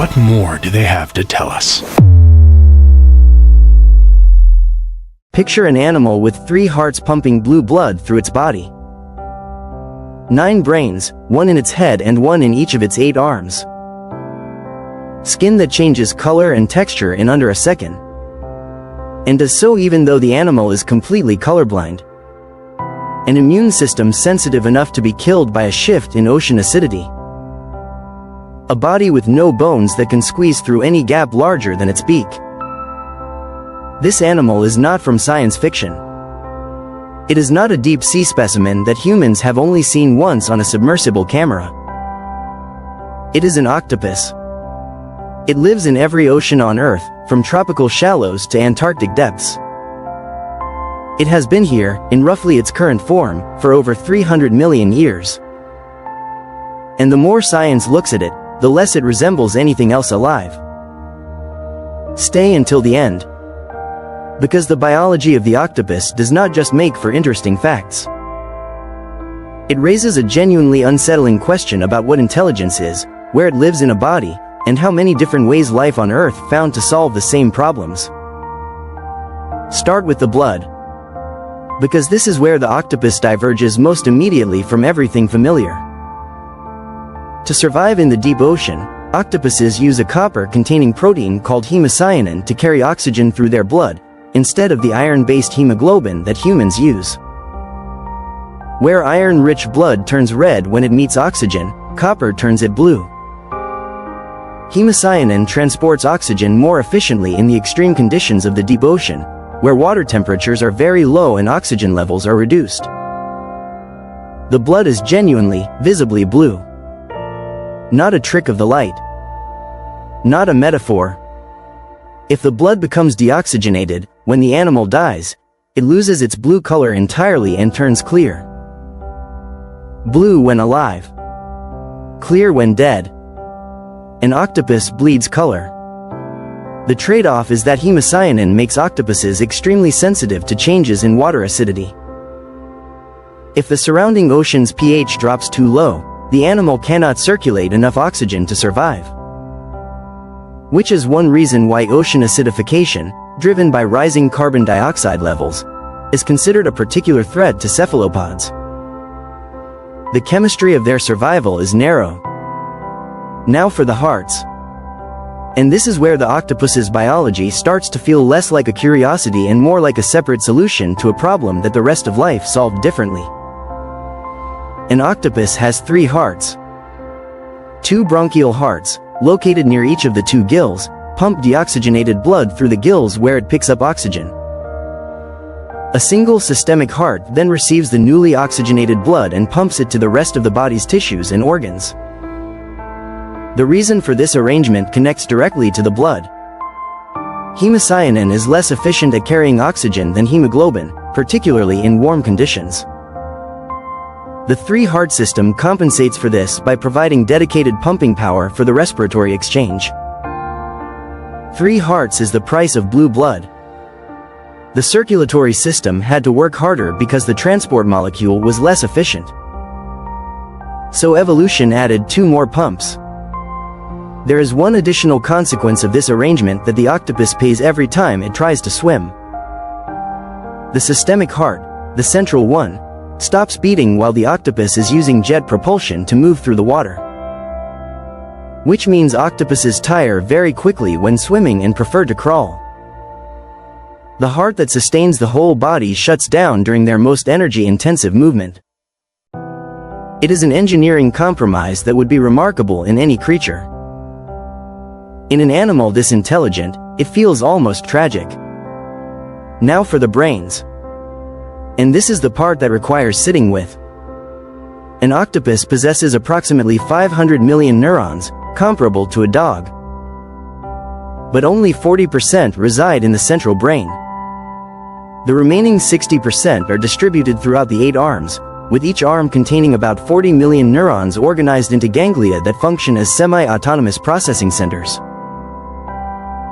What more do they have to tell us? Picture an animal with 3 hearts pumping blue blood through its body. 9 brains, 1 in its head and 1 in each of its 8 arms. Skin that changes color and texture in under a second. And does so even though the animal is completely colorblind. An immune system sensitive enough to be killed by a shift in ocean acidity. A body with no bones that can squeeze through any gap larger than its beak. This animal is not from science fiction. It is not a deep-sea specimen that humans have only seen once on a submersible camera. It is an octopus. It lives in every ocean on Earth, from tropical shallows to Antarctic depths. It has been here, in roughly its current form, for over 300 million years. And the more science looks at it, the less it resembles anything else alive. Stay until the end. Because the biology of the octopus does not just make for interesting facts. It raises a genuinely unsettling question about what intelligence is, where it lives in a body, and how many different ways life on Earth found to solve the same problems. Start with the blood. Because this is where the octopus diverges most immediately from everything familiar. To survive in the deep ocean, octopuses use a copper-containing protein called hemocyanin to carry oxygen through their blood, instead of the iron-based hemoglobin that humans use. Where iron-rich blood turns red when it meets oxygen, copper turns it blue. Hemocyanin transports oxygen more efficiently in the extreme conditions of the deep ocean, where water temperatures are very low and oxygen levels are reduced. The blood is genuinely, visibly blue. Not a trick of the light. Not a metaphor. If the blood becomes deoxygenated, when the animal dies, it loses its blue color entirely and turns clear. Blue when alive. Clear when dead. An octopus bleeds color. The trade-off is that hemocyanin makes octopuses extremely sensitive to changes in water acidity. If the surrounding ocean's pH drops too low, the animal cannot circulate enough oxygen to survive. Which is one reason why ocean acidification, driven by rising carbon dioxide levels, is considered a particular threat to cephalopods. The chemistry of their survival is narrow. Now for the hearts. And this is where the octopus's biology starts to feel less like a curiosity and more like a separate solution to a problem that the rest of life solved differently. An octopus has 3 hearts. 2 bronchial hearts, located near each of the 2 gills, pump deoxygenated blood through the gills where it picks up oxygen. A single systemic heart then receives the newly oxygenated blood and pumps it to the rest of the body's tissues and organs. The reason for this arrangement connects directly to the blood. Hemocyanin is less efficient at carrying oxygen than hemoglobin, particularly in warm conditions. The 3-heart system compensates for this by providing dedicated pumping power for the respiratory exchange. 3 hearts is the price of blue blood. The circulatory system had to work harder because the transport molecule was less efficient. So evolution added 2 more pumps. There is one additional consequence of this arrangement that the octopus pays every time it tries to swim. The systemic heart, the central one, stops beating while the octopus is using jet propulsion to move through the water. Which means octopuses tire very quickly when swimming and prefer to crawl. The heart that sustains the whole body shuts down during their most energy-intensive movement. It is an engineering compromise that would be remarkable in any creature. In an animal this intelligent, it feels almost tragic. Now for the brains. And this is the part that requires sitting with. An octopus possesses approximately 500 million neurons, comparable to a dog. But only 40% reside in the central brain. The remaining 60% are distributed throughout the 8 arms, with each arm containing about 40 million neurons organized into ganglia that function as semi-autonomous processing centers.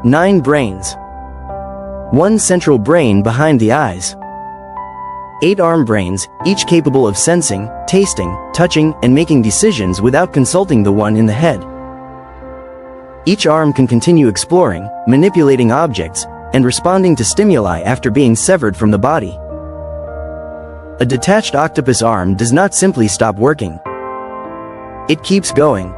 9 brains. 1 central brain behind the eyes. 8 arm brains, each capable of sensing, tasting, touching, and making decisions without consulting the one in the head. Each arm can continue exploring, manipulating objects, and responding to stimuli after being severed from the body. A detached octopus arm does not simply stop working. It keeps going.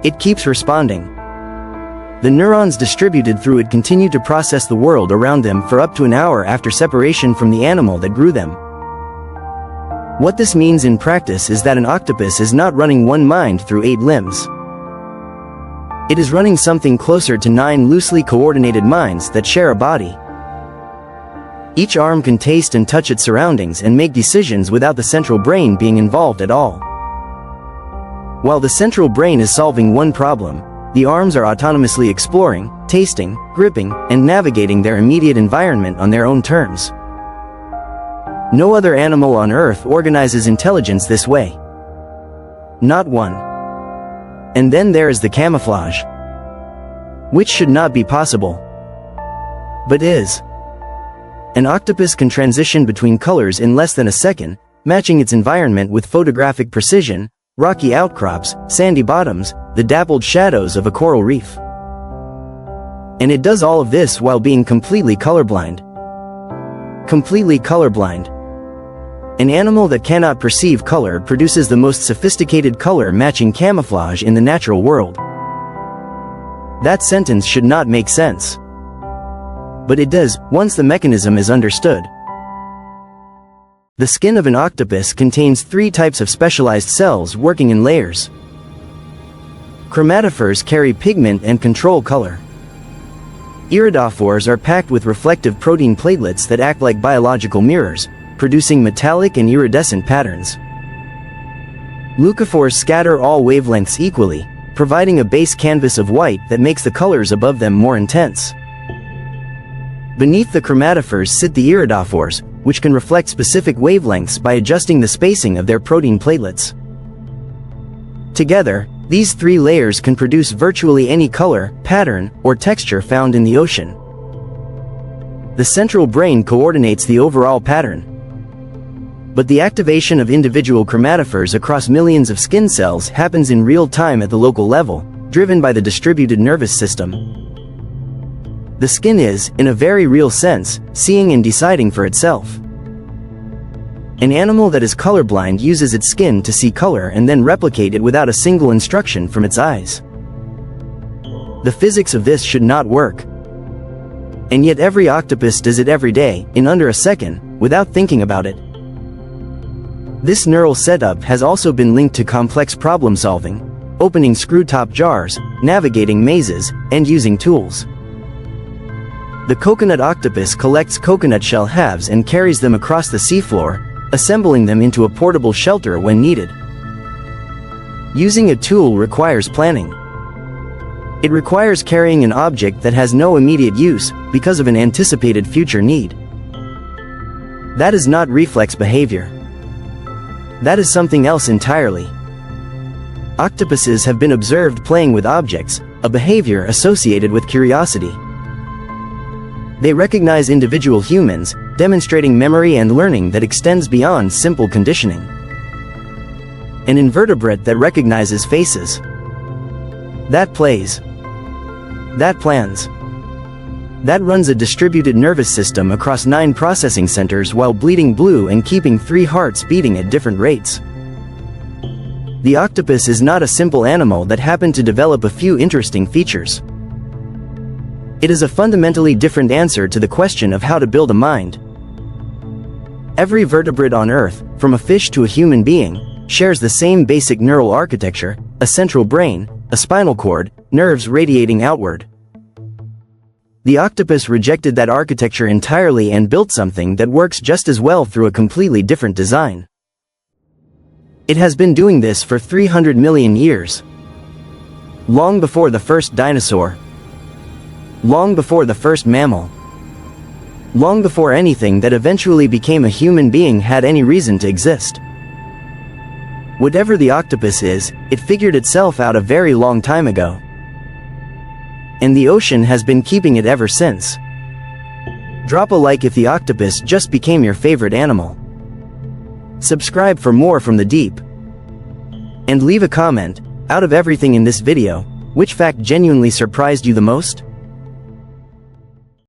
It keeps responding. The neurons distributed through it continue to process the world around them for up to an hour after separation from the animal that grew them. What this means in practice is that an octopus is not running one mind through 8 limbs. It is running something closer to 9 loosely coordinated minds that share a body. Each arm can taste and touch its surroundings and make decisions without the central brain being involved at all. While the central brain is solving one problem, the arms are autonomously exploring, tasting, gripping, and navigating their immediate environment on their own terms. No other animal on Earth organizes intelligence this way. Not one. And then there is the camouflage, which should not be possible, but is. An octopus can transition between colors in less than a second, matching its environment with photographic precision: rocky outcrops, sandy bottoms, the dappled shadows of a coral reef. And it does all of this while being completely colorblind. Completely colorblind. An animal that cannot perceive color produces the most sophisticated color-matching camouflage in the natural world. That sentence should not make sense. But it does, once the mechanism is understood. The skin of an octopus contains 3 types of specialized cells working in layers. Chromatophores carry pigment and control color. Iridophores are packed with reflective protein platelets that act like biological mirrors, producing metallic and iridescent patterns. Leucophores scatter all wavelengths equally, providing a base canvas of white that makes the colors above them more intense. Beneath the chromatophores sit the iridophores, which can reflect specific wavelengths by adjusting the spacing of their protein platelets. Together, these 3 layers can produce virtually any color, pattern, or texture found in the ocean. The central brain coordinates the overall pattern. But the activation of individual chromatophores across millions of skin cells happens in real time at the local level, driven by the distributed nervous system. The skin is, in a very real sense, seeing and deciding for itself. An animal that is colorblind uses its skin to see color and then replicate it without a single instruction from its eyes. The physics of this should not work. And yet every octopus does it every day, in under a second, without thinking about it. This neural setup has also been linked to complex problem solving, opening screw-top jars, navigating mazes, and using tools. The coconut octopus collects coconut shell halves and carries them across the seafloor, assembling them into a portable shelter when needed. Using a tool requires planning. It requires carrying an object that has no immediate use because of an anticipated future need. That is not reflex behavior. That is something else entirely. Octopuses have been observed playing with objects, a behavior associated with curiosity. They recognize individual humans, demonstrating memory and learning that extends beyond simple conditioning. An invertebrate that recognizes faces. That plays. That plans. That runs a distributed nervous system across 9 processing centers while bleeding blue and keeping 3 hearts beating at different rates. The octopus is not a simple animal that happened to develop a few interesting features. It is a fundamentally different answer to the question of how to build a mind. Every vertebrate on Earth, from a fish to a human being, shares the same basic neural architecture: a central brain, a spinal cord, nerves radiating outward. The octopus rejected that architecture entirely and built something that works just as well through a completely different design. It has been doing this for 300 million years. Long before the first dinosaur. Long before the first mammal. Long before anything that eventually became a human being had any reason to exist. Whatever the octopus is, it figured itself out a very long time ago. And the ocean has been keeping it ever since. Drop a like if the octopus just became your favorite animal. Subscribe for more from the deep. And leave a comment. Out of everything in this video, Which fact genuinely surprised you the most?